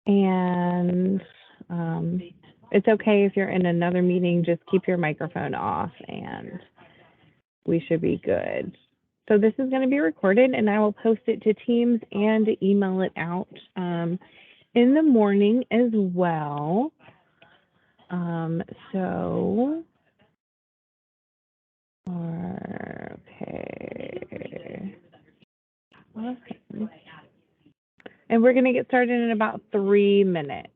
And it's okay if you're in another meeting, just keep your microphone off and we should be good. So this is going to be recorded and I will post it to Teams and email it out in the morning as well. So, okay. Awesome. And we're going to get started in about 3 minutes.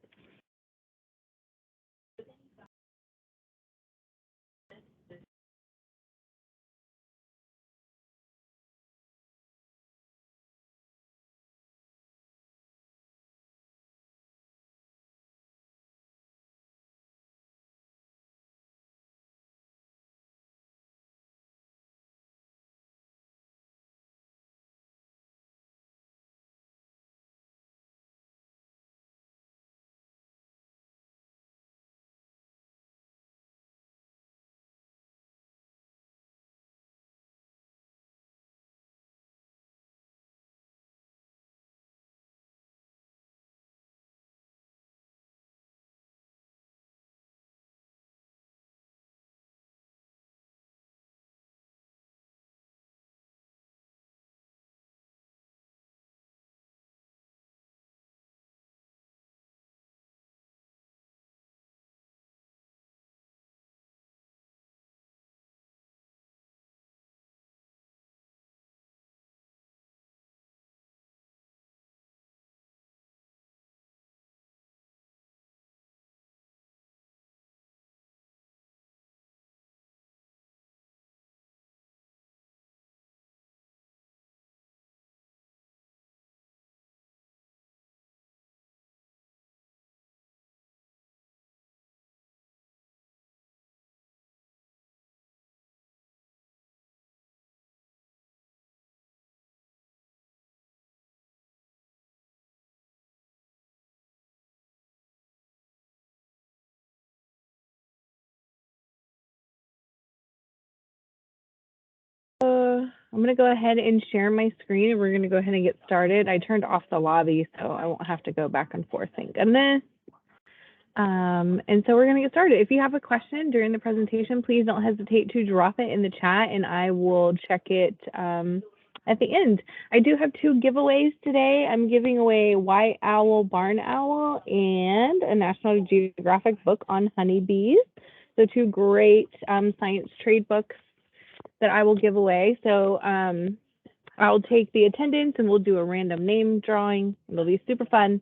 I'm going to go ahead and share my screen and we're going to go ahead and get started. I turned off the lobby so I won't have to go back and forth, thank goodness. And so we're going to get started. If you have a question during the presentation, please don't hesitate to drop it in the chat and I will check it at the end. I do have 2 giveaways today. I'm giving away White Owl, Barn Owl, and a National Geographic book on honeybees. So 2 great science trade books that I will give away. So I'll take the attendance and we'll do a random name drawing. It'll be super fun.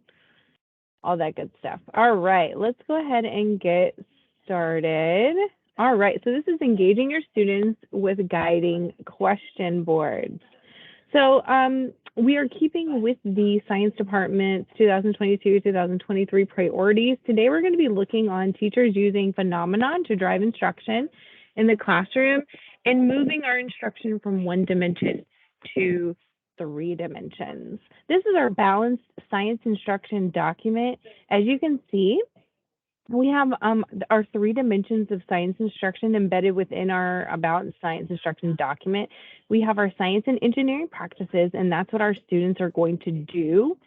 All that good stuff. All right, let's go ahead and get started. All right, so this is engaging your students with guiding question boards. So we are keeping with the Science Department's 2022-2023 priorities. Today we're going to be looking on teachers using phenomenon to drive instruction in the classroom and moving our instruction from 1 dimension to 3 dimensions. This is our balanced science instruction document. As you can see, we have our 3 dimensions of science instruction embedded within our About Science Instruction document. We have our science and engineering practices, and that's what our students are going to do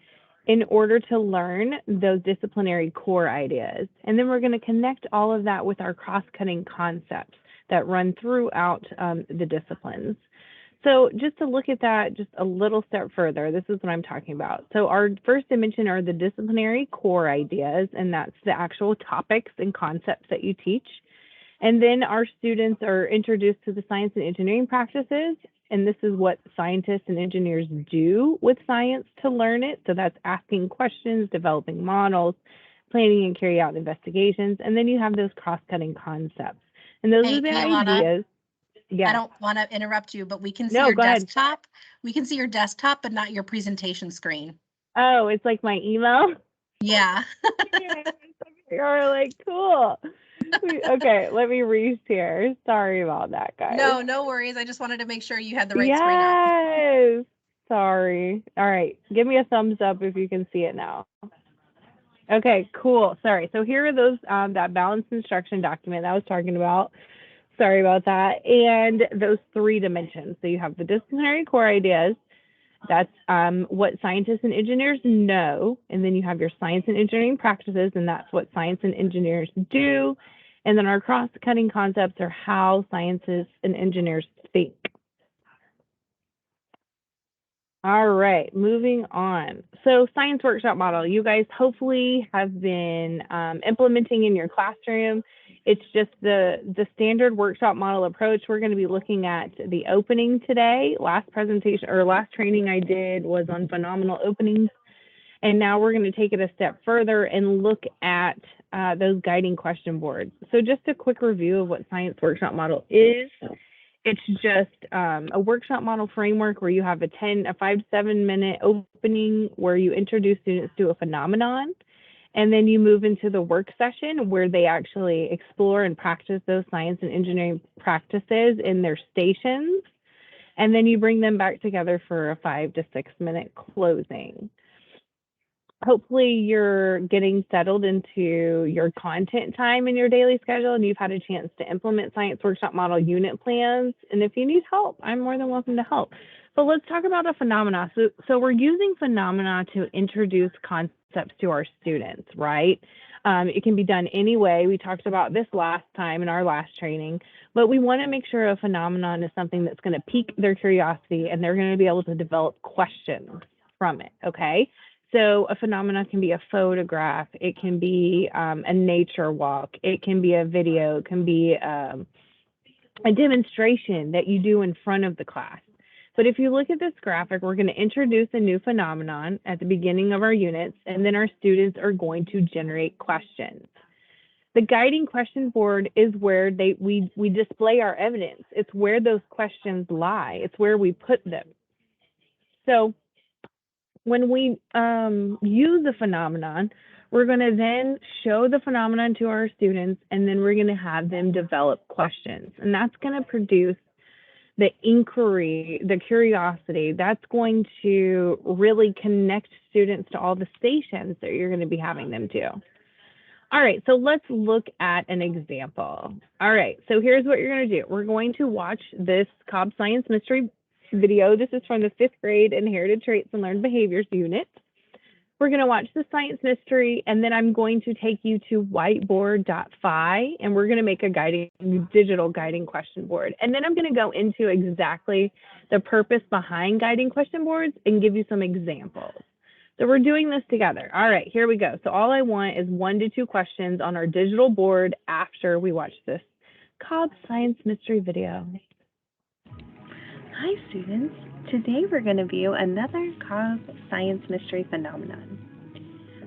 in order to learn those disciplinary core ideas. And then we're going to connect all of that with our cross-cutting concepts that run throughout the disciplines. So just to look at that just a little step further, this is what I'm talking about. So our first dimension are the disciplinary core ideas, and that's the actual topics and concepts that you teach. And then our students are introduced to the science and engineering practices, and this is what scientists and engineers do with science to learn it. So that's asking questions, developing models, planning and carry out investigations, and then you have those cross-cutting concepts. And those are the ideas. Yeah. I don't want to interrupt you, but we can see No, your go ahead. desktop. We can see your desktop, but not your presentation screen. Oh, it's like my email? Yeah. You're like, cool. Okay, let me reshare. Sorry about that, guys. No worries. I just wanted to make sure you had the right screen up. Yes. Sorry. All right. Give me a thumbs up if you can see it now. Okay, cool. Sorry. So here are those, that balanced instruction document that I was talking about. Sorry about that. And those 3 dimensions. So you have the disciplinary core ideas, That's what scientists and engineers know. And then you have your science and engineering practices, and that's what science and engineers do. And then our cross-cutting concepts are how scientists and engineers think. All right, moving on. So science workshop model, you guys hopefully have been implementing in your classroom. It's just the standard workshop model approach. We're going to be looking at the opening today. Last presentation or last training I did was on phenomenal openings. And now we're going to take it a step further and look at those guiding question boards. So just a quick review of what science workshop model is. It's just a workshop model framework where you have a 5 to 7 minute opening where you introduce students to a phenomenon, and then you move into the work session where they actually explore and practice those science and engineering practices in their stations, and then you bring them back together for a 5 to 6 minute closing. Hopefully you're getting settled into your content time in your daily schedule and you've had a chance to implement science workshop model unit plans. And if you need help, I'm more than welcome to help. But let's talk about a phenomena. So we're using phenomena to introduce concepts to our students, right? It can be done any way. We talked about this last time in our last training, but we want to make sure a phenomenon is something that's going to pique their curiosity and they're going to be able to develop questions from it, okay? So a phenomenon can be a photograph, it can be a nature walk, it can be a video, it can be a demonstration that you do in front of the class. But if you look at this graphic, we're going to introduce a new phenomenon at the beginning of our units, and then our students are going to generate questions. The guiding question board is where we display our evidence. It's where those questions lie. It's where we put them. So when we use a phenomenon, we're going to then show the phenomenon to our students, and then we're going to have them develop questions. And that's going to produce the inquiry, the curiosity. That's going to really connect students to all the stations that you're going to be having them do. All right, so let's look at an example. All right, so here's what you're going to do. We're going to watch this Cobb Science Mystery video. This is from the 5th grade Inherited Traits and Learned Behaviors unit. We're going to watch the science mystery, and then I'm going to take you to whiteboard.fi, and we're going to make a digital guiding question board. And then I'm going to go into exactly the purpose behind guiding question boards and give you some examples. So we're doing this together. All right, here we go. So all I want is 1 to 2 questions on our digital board after we watch this Cobb Science Mystery video. Hi students, today we're going to view another Cobb Science Mystery phenomenon.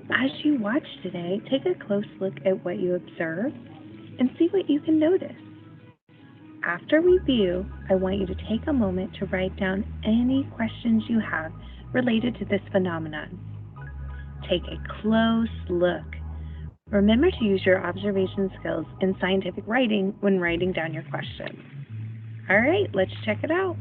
As you watch today, take a close look at what you observe and see what you can notice. After we view, I want you to take a moment to write down any questions you have related to this phenomenon. Take a close look. Remember to use your observation skills in scientific writing when writing down your questions. All right, let's check it out.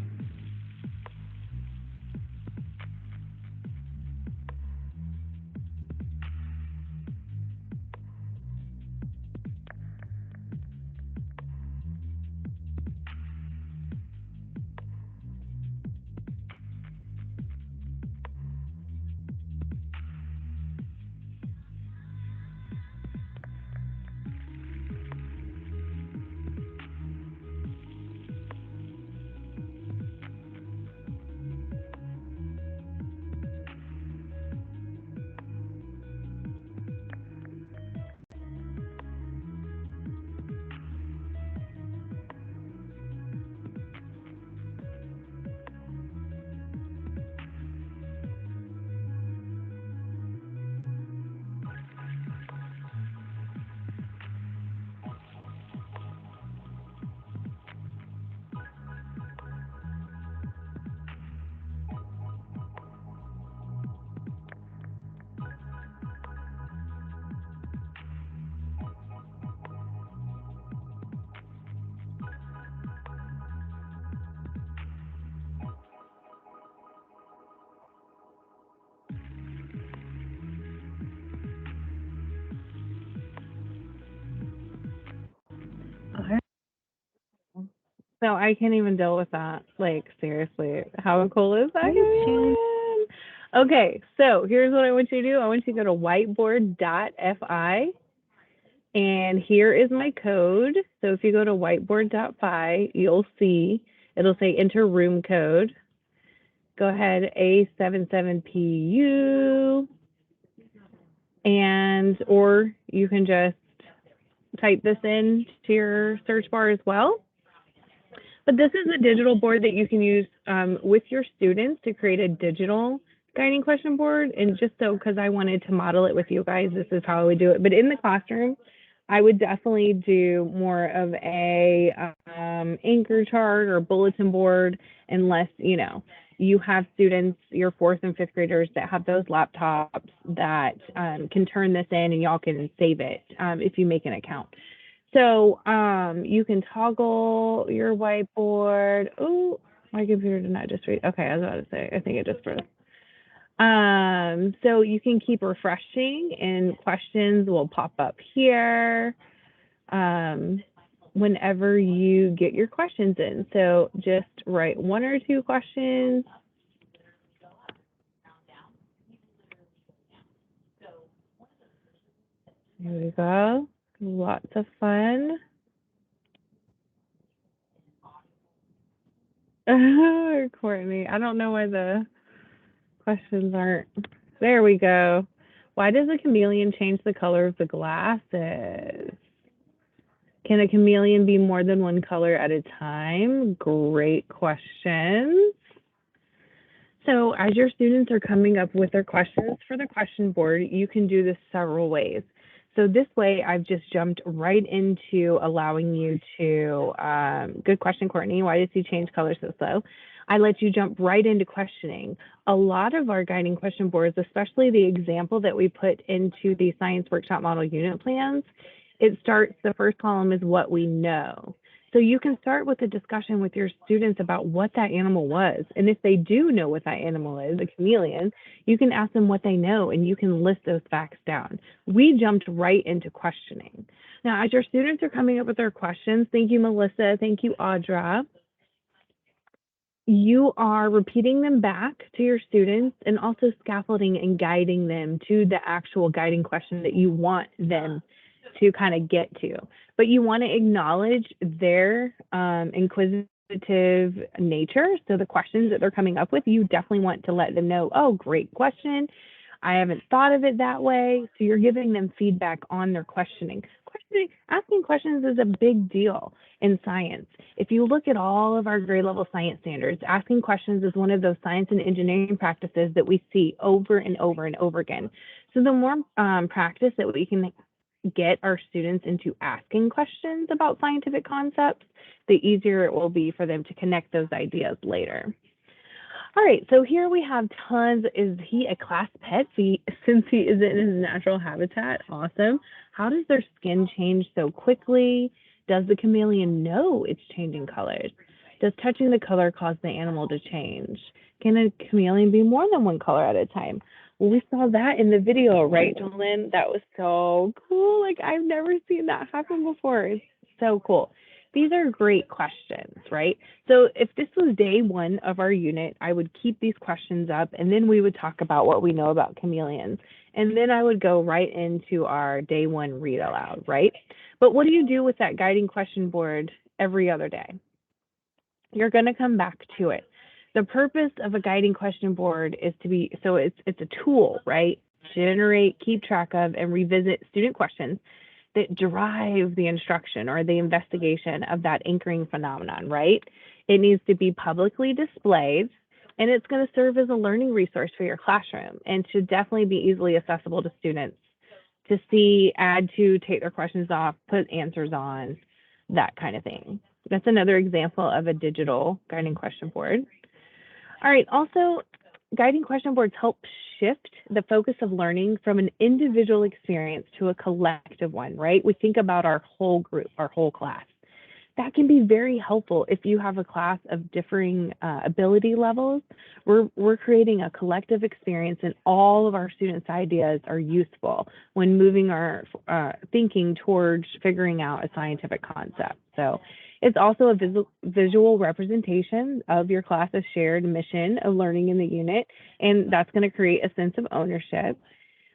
So I can't even deal with that. Like, seriously, how cool is that? Hi, Shannon. Okay, so here's what I want you to do. I want you to go to whiteboard.fi, and here is my code. So if you go to whiteboard.fi, you'll see, it'll say enter room code. Go ahead, A77PU, and, or you can just type this in to your search bar as well. But this is a digital board that you can use with your students to create a digital guiding question board. And just so, because I wanted to model it with you guys, this is how I would do it. But in the classroom, I would definitely do more of a anchor chart or bulletin board, unless, you know, you have students, your 4th and 5th graders that have those laptops that can turn this in and y'all can save it if you make an account. So you can toggle your whiteboard. Oh, my computer did not just read. Okay, I was about to say, I think it just froze. So you can keep refreshing and questions will pop up here whenever you get your questions in. So just write 1 or 2 questions. Here we go. Lots of fun. Courtney, I don't know why the questions aren't. There we go. Why does a chameleon change the color of the glasses? Can a chameleon be more than one color at a time? Great questions. So as your students are coming up with their questions for the question board, you can do this several ways. So this way, I've just jumped right into allowing you to, good question, Courtney, why does he change color so slow? I let you jump right into questioning. A lot of our guiding question boards, especially the example that we put into the science workshop model unit plans, it starts, the first column is what we know. So you can start with a discussion with your students about what that animal was. And if they do know what that animal is, a chameleon, you can ask them what they know and you can list those facts down. We jumped right into questioning. Now, as your students are coming up with their questions, thank you, Melissa, thank you, Audra. You are repeating them back to your students and also scaffolding and guiding them to the actual guiding question that you want them to kind of get to. But you want to acknowledge their inquisitive nature. So the questions that they're coming up with, you definitely want to let them know, oh, great question. I haven't thought of it that way. So you're giving them feedback on their questioning. Asking questions is a big deal in science. If you look at all of our grade level science standards, asking questions is one of those science and engineering practices that we see over and over and over again. So the more practice that we can get our students into asking questions about scientific concepts, the easier it will be for them to connect those ideas later. All right, so here we have tons. Is he a class pet since he isn't in his natural habitat? Awesome. How does their skin change so quickly? Does the chameleon know it's changing colors? Does touching the color cause the animal to change? Can a chameleon be more than one color at a time? Well, we saw that in the video, right, Jolyn? That was so cool. Like, I've never seen that happen before. It's so cool. These are great questions, right? So if this was day 1 of our unit, I would keep these questions up and then we would talk about what we know about chameleons. And then I would go right into our day 1 read aloud, right? But what do you do with that guiding question board every other day? You're going to come back to it. The purpose of a guiding question board is to be, so it's a tool, right? Generate, keep track of, and revisit student questions that drive the instruction or the investigation of that anchoring phenomenon, right? It needs to be publicly displayed, and it's going to serve as a learning resource for your classroom and should definitely be easily accessible to students to see, add to, take their questions off, put answers on, that kind of thing. That's another example of a digital guiding question board. All right, also, guiding question boards help shift the focus of learning from an individual experience to a collective one, right? We think about our whole group, our whole class. That can be very helpful if you have a class of differing ability levels. We're creating a collective experience and all of our students' ideas are useful when moving our thinking towards figuring out a scientific concept. So It's also a visual representation of your class's shared mission of learning in the unit, and that's going to create a sense of ownership.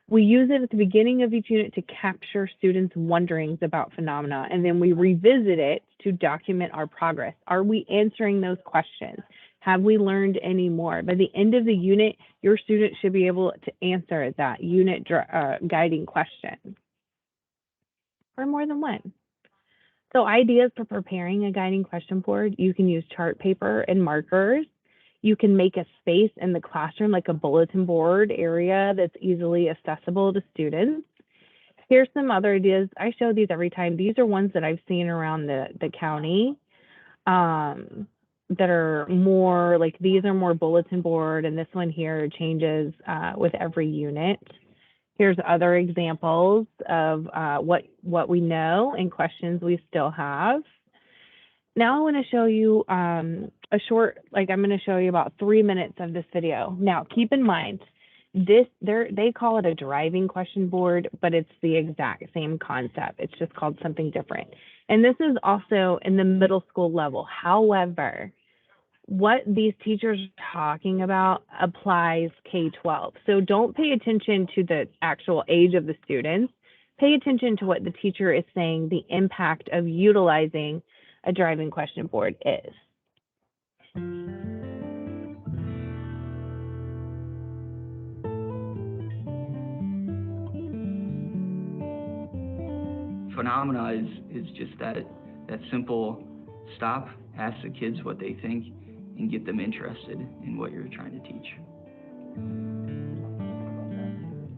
We use it at the beginning of each unit to capture students' wonderings about phenomena, and then we revisit it to document our progress. Are we answering those questions? Have we learned any more? By the end of the unit, your student should be able to answer that unit guiding question, or more than one. So ideas for preparing a guiding question board: you can use chart paper and markers. You can make a space in the classroom, like a bulletin board area that's easily accessible to students. Here's some other ideas. I show these every time. These are ones that I've seen around the county that are more like, these are more bulletin board, and this one here changes with every unit. Here's other examples of what we know and questions we still have. Now I want to show you I'm going to show you about 3 minutes of this video. Now, keep in mind, they call it a driving question board, but it's the exact same concept. It's just called something different. And this is also in the middle school level. However, what these teachers are talking about applies K-12. So don't pay attention to the actual age of the students. Pay attention to what the teacher is saying the impact of utilizing a driving question board is. Phenomena is just that simple stop, ask the kids what they think, and get them interested in what you're trying to teach.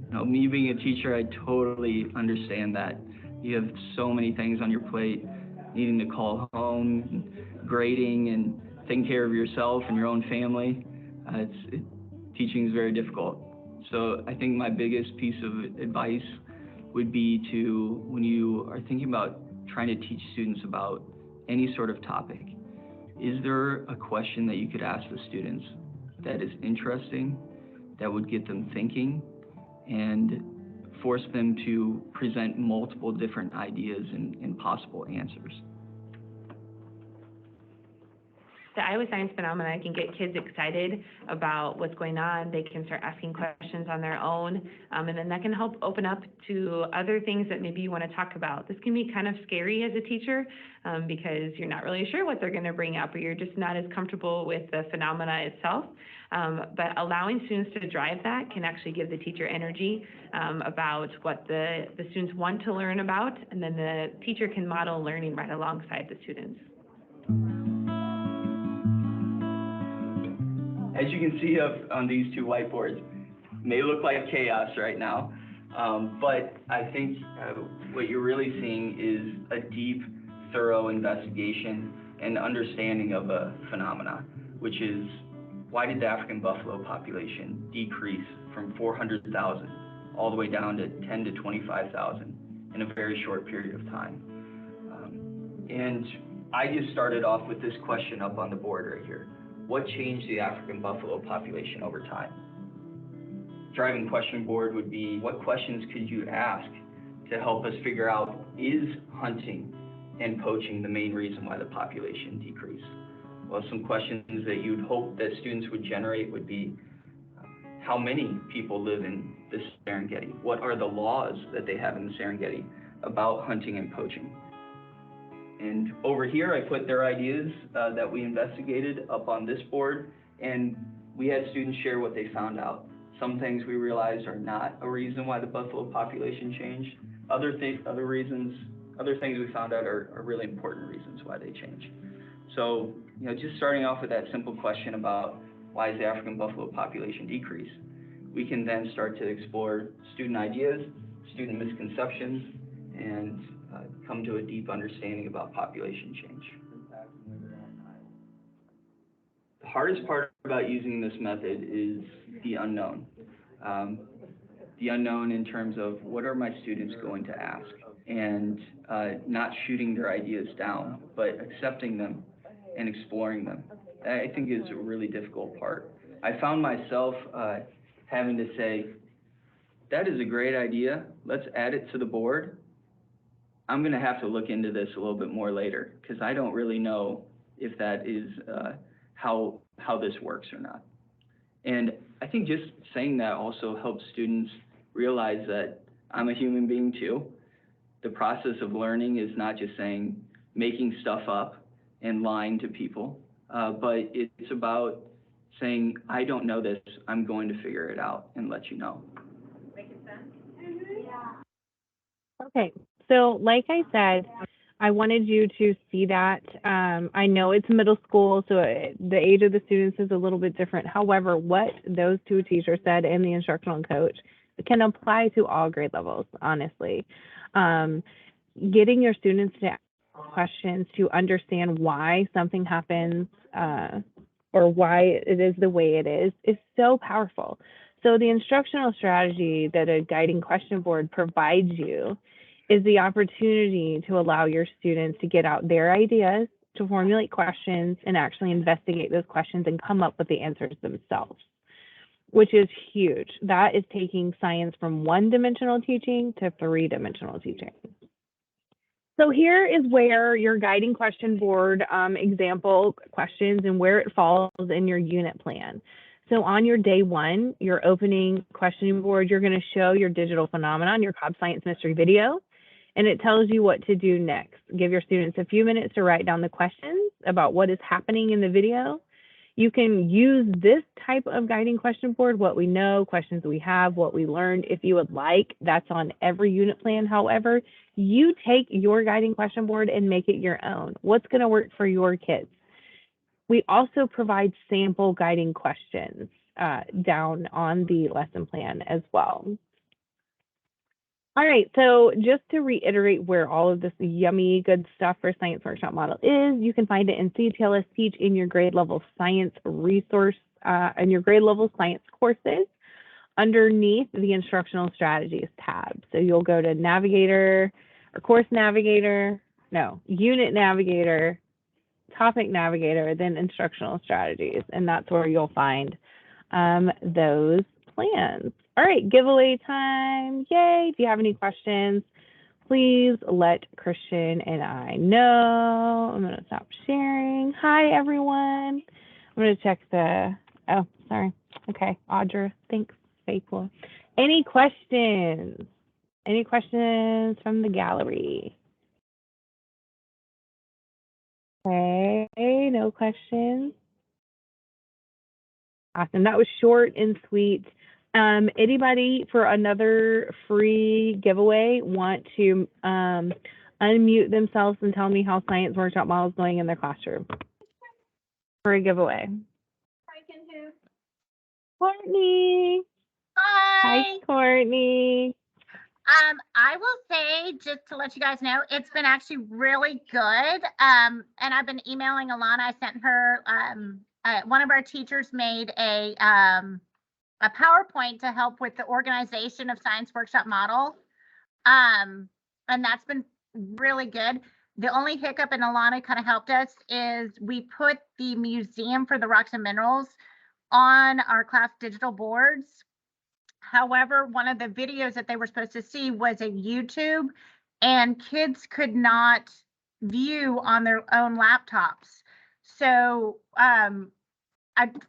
You know, me being a teacher, I totally understand that. You have so many things on your plate, needing to call home, grading, and taking care of yourself and your own family. Teaching is very difficult. So I think my biggest piece of advice would be to, when you are thinking about trying to teach students about any sort of topic, is there a question that you could ask the students that is interesting, that would get them thinking, and force them to present multiple different ideas and possible answers? The Iowa Science Phenomena can get kids excited about what's going on. They can start asking questions on their own, and then that can help open up to other things that maybe you want to talk about. This can be kind of scary as a teacher because you're not really sure what they're going to bring up, or you're just not as comfortable with the phenomena itself. But allowing students to drive that can actually give the teacher energy about what the students want to learn about, and then the teacher can model learning right alongside the students. As you can see on these two whiteboards, may look like chaos right now, but I think what you're really seeing is a deep, thorough investigation and understanding of a phenomena, which is, why did the African buffalo population decrease from 400,000 all the way down to 10 to 25,000 in a very short period of time? And I just started off with this question up on the board right here. What changed the African buffalo population over time? Driving question board would be, what questions could you ask to help us figure out, is hunting and poaching the main reason why the population decreased? Well, some questions that you'd hope that students would generate would be, how many people live in the Serengeti? What are the laws that they have in the Serengeti about hunting and poaching? And over here, I put their ideas that we investigated up on this board, and we had students share what they found out. Some things we realized are not a reason why the buffalo population changed. Other things we found out are really important reasons why they changed. So, just starting off with that simple question about, why is the African buffalo population decrease? We can then start to explore student ideas, student misconceptions, and come to a deep understanding about population change. The hardest part about using this method is the unknown. The unknown in terms of, what are my students going to ask? And not shooting their ideas down, but accepting them and exploring them. I think is a really difficult part. I found myself having to say, that is a great idea, let's add it to the board. I'm gonna have to look into this a little bit more later, because I don't really know if that is how this works or not. And I think just saying that also helps students realize that I'm a human being too. The process of learning is not just making stuff up and lying to people, but it's about saying, I don't know this, I'm going to figure it out and let you know. Okay, so like I said, I wanted you to see that. I know it's middle school, so the age of the students is a little bit different. However, what those two teachers said and the instructional coach can apply to all grade levels, honestly. Getting your students to ask questions to understand why something happens or why it is the way it is so powerful. So the instructional strategy that a guiding question board provides you is the opportunity to allow your students to get out their ideas, to formulate questions, and actually investigate those questions and come up with the answers themselves, which is huge. That is taking science from one-dimensional teaching to three-dimensional teaching. So here is where your guiding question board example questions and where it falls in your unit plan. So on your day one, your opening questioning board, you're going to show your digital phenomenon, your Cobb Science Mystery video, and it tells you what to do next. Give your students a few minutes to write down the questions about what is happening in the video. You can use this type of guiding question board, what we know, questions we have, what we learned, if you would like. That's on every unit plan. However, you take your guiding question board and make it your own. What's going to work for your kids? We also provide sample guiding questions down on the lesson plan as well. All right, so just to reiterate where all of this yummy good stuff for Science Workshop Model is, you can find it in CTLS Teach in your grade level science resource and your grade level science courses underneath the instructional strategies tab. So you'll go to Navigator or Course Navigator, no, Unit Navigator, Topic Navigator, then Instructional Strategies, and that's where you'll find those plans. All right, giveaway time. Yay. If you have any questions, please let Christian and I know. I'm going to stop sharing. Hi, everyone. I'm going to check the, oh, sorry. Okay, Audra, thanks, faithful. Any questions? Any questions from the gallery? Okay, no questions. Awesome. That was short and sweet. Anybody for another free giveaway want to unmute themselves and tell me how Science Workshop Model is going in their classroom for a giveaway? Courtney. Hi. Hi, Courtney. I will say, just to let you guys know, it's been actually really good. And I've been emailing Alana. I sent her, one of our teachers made a PowerPoint to help with the organization of Science Workshop Model. And that's been really good. The only hiccup, and Alana kind of helped us, is we put the Museum for the Rocks and Minerals on our class digital boards. However, one of the videos that they were supposed to see was a YouTube, and kids could not view on their own laptops. So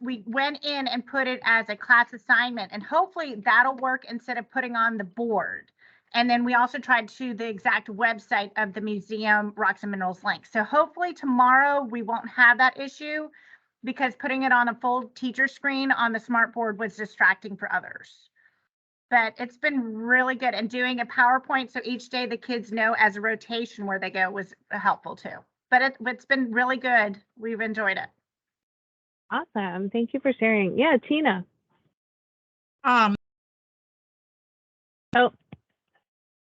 we went in and put it as a class assignment, and hopefully that'll work instead of putting on the board. And then we also tried to the exact website of the Museum Rocks and Minerals link. So hopefully tomorrow we won't have that issue, because putting it on a full teacher screen on the smart board was distracting for others. But it's been really good, and doing a PowerPoint so each day the kids know as a rotation where they go was helpful too. But it's been really good. We've enjoyed it. Awesome. Thank you for sharing. Yeah, Tina. Oh, I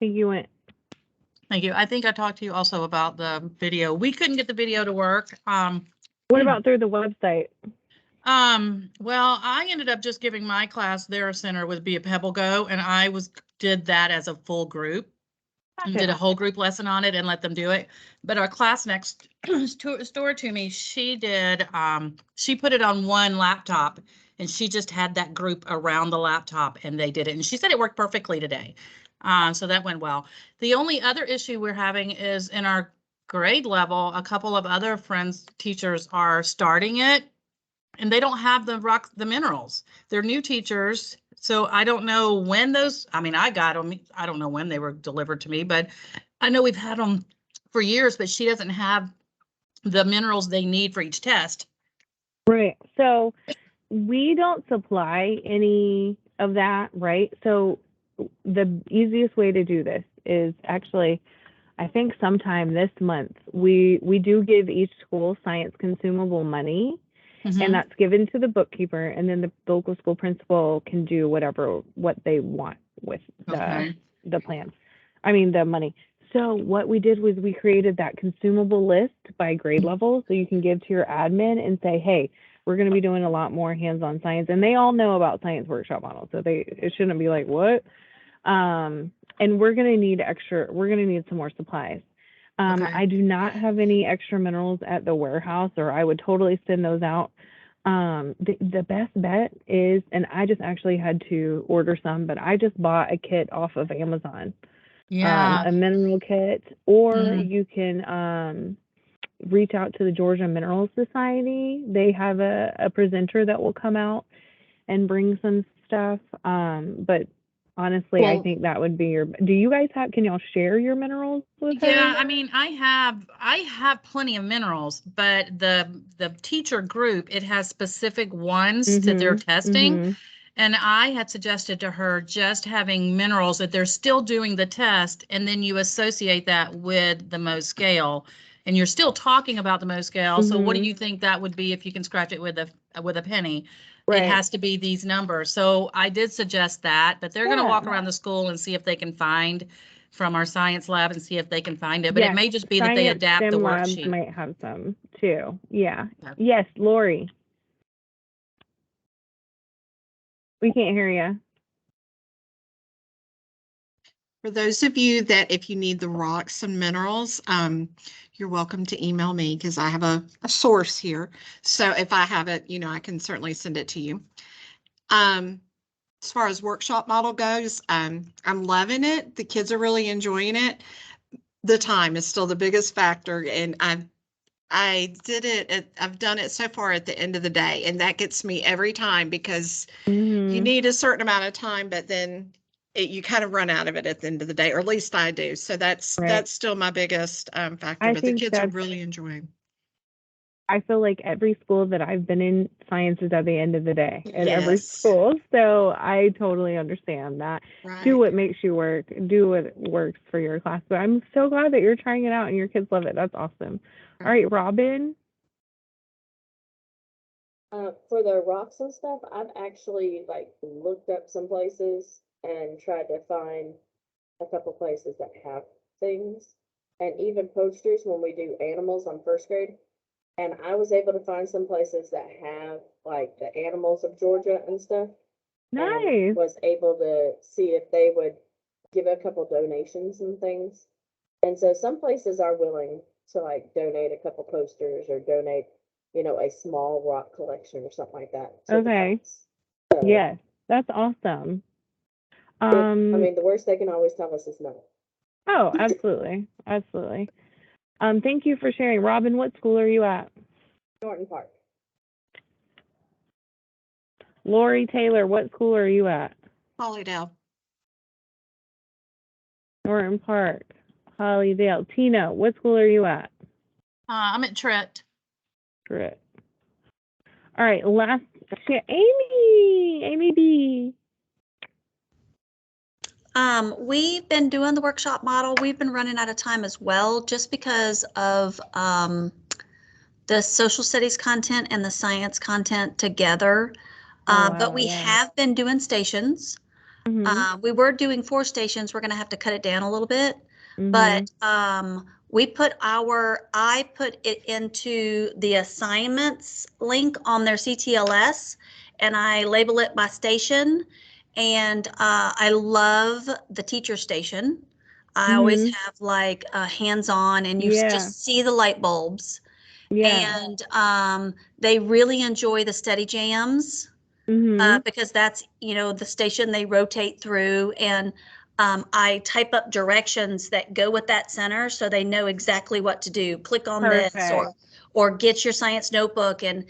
think you went. Thank you. I think I talked to you also about the video. We couldn't get the video to work. What about through the website? Well, I ended up just giving my class their center would be a Pebble Go, and I did that as a full group. And did a whole group lesson on it and let them do it. But our class next door to me, she did, she put it on one laptop, and she just had that group around the laptop and they did it. And she said it worked perfectly today. So that went well. The only other issue we're having is in our grade level, a couple of other friends, teachers are starting it and they don't have the minerals. They're new teachers. So I don't know when those, I mean, I got them. I don't know when they were delivered to me, but I know we've had them for years, but she doesn't have the minerals they need for each test. Right. So we don't supply any of that, right? So the easiest way to do this is actually, I think sometime this month, we do give each school science consumable money, Mhm. and that's given to the bookkeeper, and then the local school principal can do what they want with Okay. the plans. I mean, the money. So what we did was we created that consumable list by grade level, so you can give to your admin and say, hey, we're going to be doing a lot more hands-on science, and they all know about science workshop models, so it shouldn't be like, what? And we're going to need some more supplies. Okay. I do not have any extra minerals at the warehouse, or I would totally send those out. The best bet is, and I just actually had to order some, but I just bought a kit off of Amazon, Yeah. a mineral kit, or Mhm. you can reach out to the Georgia Mineral Society. They have a presenter that will come out and bring some stuff. But honestly, I Well- think that would be do you guys can y'all share your minerals with her? Yeah, I mean, I have plenty of minerals, but the teacher group, it has specific ones that they're Mhm, testing. mhm. And I had suggested to her just having minerals that they're still doing the test, and then you associate that with the Mohs scale, and you're still talking about the Mohs scale. So what do Mhm. you think that would be if you can scratch it with a penny? It Right. has to be these numbers. So I did suggest that, but they're going to walk Yeah. around the school and see if they can find from our science lab and see if they can find it. But it Yes, may just be that they Science adapt the STEM labs worksheet. might have some too. Yeah. Okay. Yes, Lori. We can't hear you. For those of you that, if you need the rocks and minerals, you're welcome to email me because I have a source here. So if I have it, I can certainly send it to you. As far as workshop model goes, I'm loving it. The kids are really enjoying it. The time is still the biggest factor, and I've done it so far at the end of the day, and that gets me every time because you Mhm. need a certain amount of time, but then you kind of run out of it at the end of the day, or at least I do. So that's Right. still my biggest factor, I but the think kids are that's really enjoying. I feel like every school that I've been in, science is at the end of the day at every Yes. school. So I totally understand that. Do Right. what makes you work. Do what works for your class. But I'm so glad that you're trying it out and your kids love it. That's awesome. All right, Robin. For the rocks and stuff, I've actually looked up some places and tried to find a couple places that have things and even posters when we do animals on first grade. And I was able to find some places that have the animals of Georgia and stuff. Nice. And was able to see if they would give a couple donations and things. And so some places are willing to donate a couple posters or donate, a small rock collection or something like that to the Okay. class. So, Yes, that's awesome. I mean, the worst they can always tell us is no. Oh, absolutely. Absolutely. Thank you for sharing. Robin, what school are you at? Norton Park. Lori Taylor, what school are you at? Hollydale. Norton Park, Hollydale. Tina, what school are you at? I'm at Tret. Great. All right, last, Amy B. We've been doing the workshop model. We've been running out of time as well, just because of the social studies content and the science content together. But we have been doing stations. Mhm. We were doing 4 stations. We're going to have to cut it down a little bit. Mhm. But I put it into the assignments link on their CTLS, and I label it by station. And I love the teacher station. I always Mhm. have hands-on, and you Yeah. just see the light bulbs. Yeah. And they really enjoy the study jams. Mhm. Because that's, the station they rotate through. And I type up directions that go with that center so they know exactly what to do. Click on this or get your science notebook and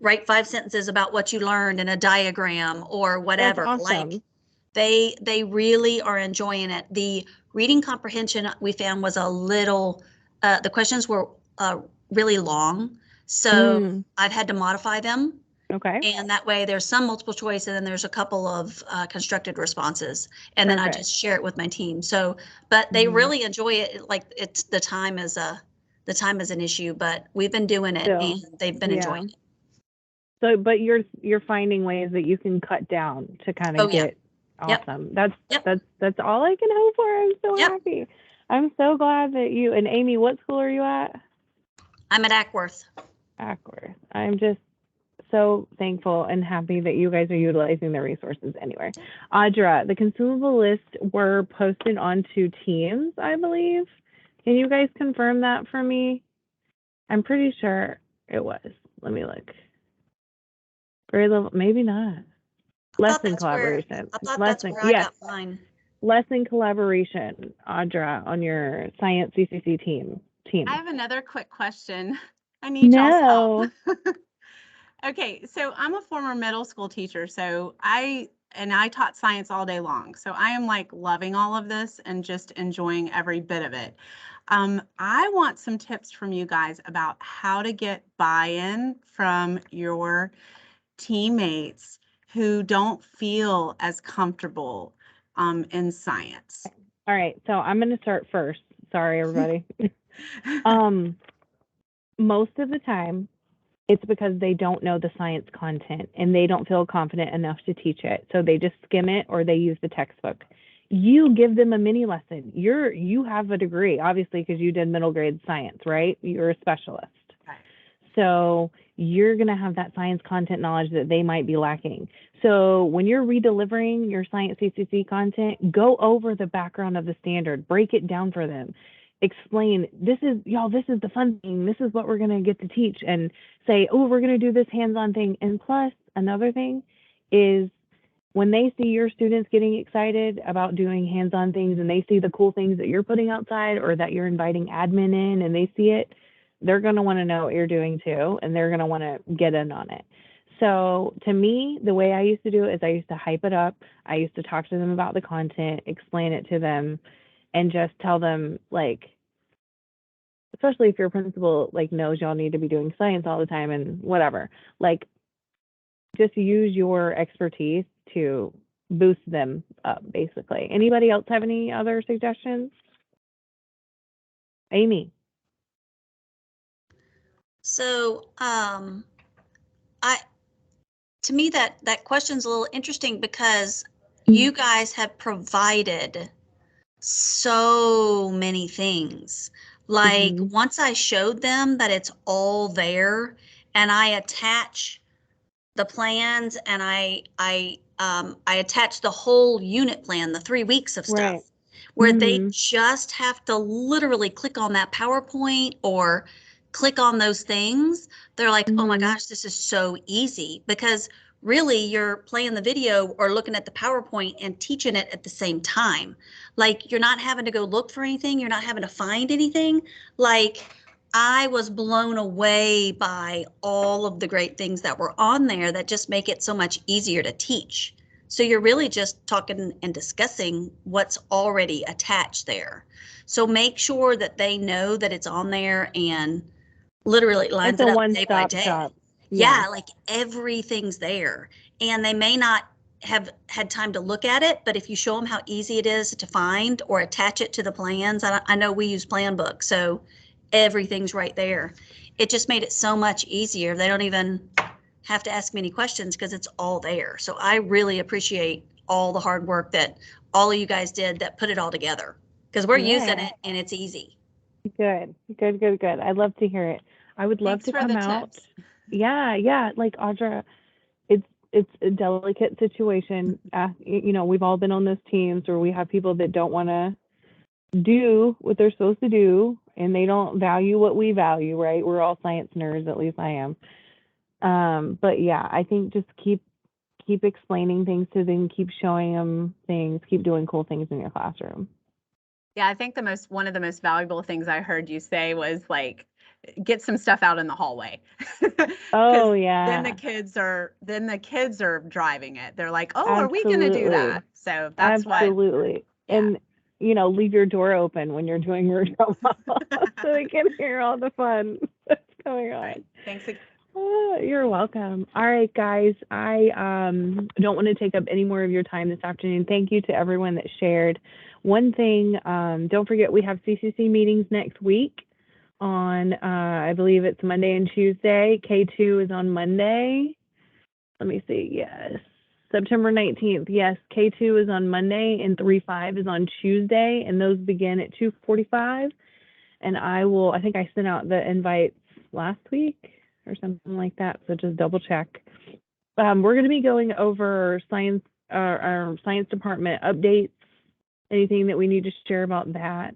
write 5 sentences about what you learned in a diagram or whatever. That's awesome. Like they really are enjoying it. The reading comprehension we found was a little, the questions were really long. So I've had to modify them. Okay. And that way there's some multiple choice and then there's a couple of constructed responses. And then I just share it with my team. So, but they really enjoy it. Like the time is an issue, but we've been doing it and they've been enjoying it. So, but you're finding ways that you can cut down to kind of get awesome. That's all I can hope for. I'm so happy. I'm so glad that you, and Amy, what school are you at? I'm at Ackworth. Ackworth. I'm just so thankful and happy that you guys are utilizing the resources anywhere. Audra, the consumable list were posted onto Teams, I believe. Can you guys confirm that for me? I'm pretty sure it was. Let me look. Grade level, maybe not. Lesson collaboration. I thought that's where I got mine. Lesson collaboration, Audra, on your science CCC team. I have another quick question. I need y'all's help. Okay, so I'm a former middle school teacher, so I taught science all day long. So I am like loving all of this and just enjoying every bit of it. I want some tips from you guys about how to get buy-in from your teammates who don't feel as comfortable in science. All right, so I'm going to start first. Sorry, everybody. Most of the time, it's because they don't know the science content and they don't feel confident enough to teach it. So they just skim it or they use the textbook. You give them a mini lesson. You have a degree, obviously, because you did middle grade science, right? You're a specialist. Right. So you're going to have that science content knowledge that they might be lacking. So when you're redelivering your science CCC content, go over the background of the standard, break it down for them. Explain, this is the fun thing. This is what we're going to get to teach, and say, oh, we're going to do this hands-on thing. And plus, another thing is when they see your students getting excited about doing hands-on things and they see the cool things that you're putting outside or that you're inviting admin in and they see it, they're going to want to know what you're doing too, and they're going to want to get in on it. So to me, the way I used to do it is I used to hype it up. I used to talk to them about the content, explain it to them, and just tell them, like, especially if your principal like knows y'all need to be doing science all the time and whatever, like, just use your expertise to boost them up, basically. Anybody else have any other suggestions? Amy. So, to me that question's a little interesting because you guys have provided so many things. Like once I showed them that it's all there and I attach the plans and I attach the whole unit plan, the 3 weeks of stuff, where they just have to literally click on that PowerPoint or click on those things. They're like, oh my gosh, this is so easy, because really you're playing the video or looking at the PowerPoint and teaching it at the same time. Like, you're not having to go look for anything. You're not having to find anything. Like, I was blown away by all of the great things that were on there that just make it so much easier to teach. So you're really just talking and discussing what's already attached there. So make sure that they know that it's on there and literally lines it up day by day. Yeah, like everything's there. And they may not have had time to look at it, but if you show them how easy it is to find or attach it to the plans, I know we use Plan Book, so everything's right there. It just made it so much easier. They don't even have to ask me any questions because it's all there. So I really appreciate all the hard work that all of you guys did that put it all together, because we're using it and it's easy. Good. I'd love to hear it. I would love to come out. Tips. Yeah. Like, Audra, it's a delicate situation. We've all been on those teams where we have people that don't want to do what they're supposed to do, and they don't value what we value, right? We're all science nerds, at least I am. But yeah, I think just keep keep explaining things to them, keep showing them things, keep doing cool things in your classroom. Yeah, I think one of the most valuable things I heard you say was like, get some stuff out in the hallway. 'Cause Oh, Then yeah. the kids are driving it. They're like, oh, are we gonna do Absolutely. that? So that's what, Absolutely. yeah. And, leave your door open when you're doing workshop model so they can hear all the fun that's going on. Right. Thanks again. Oh, you're welcome. All right, guys. I don't want to take up any more of your time this afternoon. Thank you to everyone that shared. One thing, don't forget we have CCC meetings next week on, I believe it's Monday and Tuesday. K2 is on Monday. Let me see. Yes. September 19th. Yes. K2 is on Monday and 3-5 is on Tuesday. And those begin at 2:45. And I think I sent out the invites last week or something like that. So just double check. We're going to be going over our science department updates, anything that we need to share about that.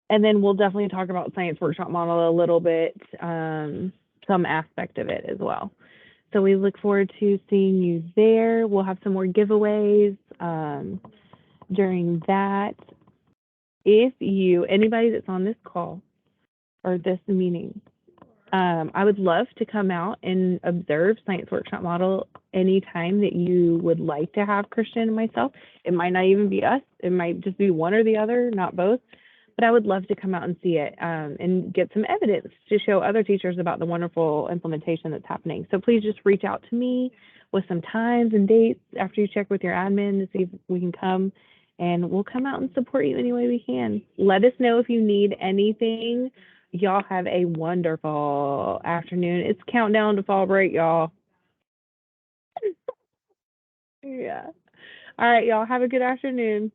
And then we'll definitely talk about science workshop model a little bit, some aspect of it as well. So we look forward to seeing you there. We'll have some more giveaways during that. If anybody that's on this call or this meeting, I would love to come out and observe Science Workshop Model anytime that you would like to have Christian and myself. It might not even be us. It might just be one or the other, not both. But I would love to come out and see it and get some evidence to show other teachers about the wonderful implementation that's happening. So please just reach out to me with some times and dates after you check with your admin to see if we can come, and we'll come out and support you any way we can. Let us know if you need anything. Y'all have a wonderful afternoon. It's countdown to fall break, y'all. Yeah. All right, y'all have a good afternoon.